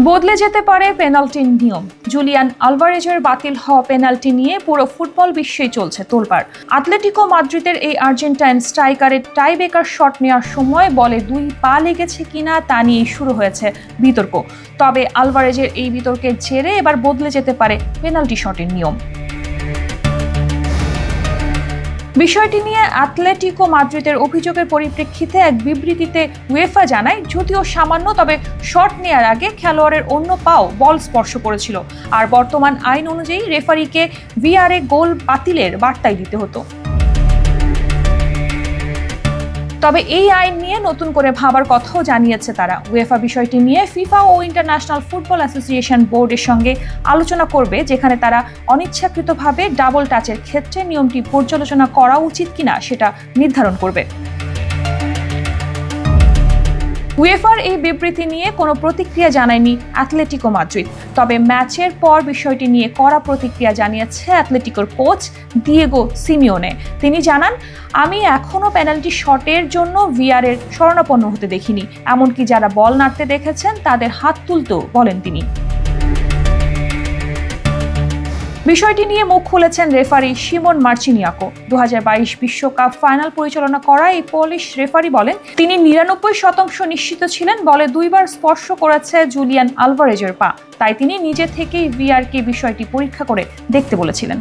বদলে যেতে পারে পেনাল্টির নিয়ম। জুলিয়ান আলভারেজের বাতিল হওয়া পেনাল্টি নিয়ে পুরো ফুটবল বিশ্বেই চলছে তোলপাড়। আতলেটিকো মাদ্রিদের এই আর্জেন্টাইন স্ট্রাইকারের টাইব্রেকার শট নেওয়ার সময় বলে 2 পা লেগেছে কিনা তা নিয়ে শুরু হয়েছে বিতর্ক। তবে আলভারেজের এই বিতর্কের জেরে এবার বদলে যেতে পারে পেনাল্টি শটের নিয়ম। বিষয়টি নিয়ে আতলেটিকো মাদ্রিদের অভিযোগের পরিপ্রেক্ষিতে এক বিবৃতিতে উয়েফা জানায়, যদিও সামান্য, তবে শট নেওয়ার আগে খেলোয়াড়ের অন্য পাও বল স্পর্শ করেছিল, আর বর্তমান আইন অনুযায়ী রেফারিকে ভিআরে গোল বাতিলের বার্তাই দিতে হতো। তবে এই আইন নিয়ে নতুন করে ভাবার কথাও জানিয়েছে তারা। উয়েফা বিষয়টি নিয়ে ফিফা ও ইন্টারন্যাশনাল ফুটবল অ্যাসোসিয়েশন বোর্ডের সঙ্গে আলোচনা করবে, যেখানে তারা অনিচ্ছাকৃতভাবে ডাবল টাচের ক্ষেত্রে নিয়মটি পর্যালোচনা করা উচিত কিনা সেটা নির্ধারণ করবে। উয়েফার এই বিবৃতি নিয়ে কোনো প্রতিক্রিয়া জানায়নি আতলেটিকো মাদ্রিদ। তবে ম্যাচের পর বিষয়টি নিয়ে কড়া প্রতিক্রিয়া জানিয়েছে আতলেটিকোর কোচ দিয়েগো সিমিওনে। তিনি জানান, আমি এখনও পেনাল্টি শটের জন্য ভিআরের শরণাপন্ন হতে দেখিনি, এমনকি যারা বল নাড়তে দেখেছেন তাদের হাত তুলতেও বলেন তিনি। বিষয়টি নিয়ে মুখ খুলেছেন রেফারি শিমন মার্চিনিয়াকো। 2022 বিশ্বকাপ ফাইনাল পরিচালনা করা এই পোলিশ রেফারি বলেন, তিনি 99% নিশ্চিত ছিলেন বলে 2 বার স্পর্শ করেছে জুলিয়ান আলভারেজের পা, তাই তিনি নিজে থেকেই ভিআরকে বিষয়টি পরীক্ষা করে দেখতে বলেছিলেন।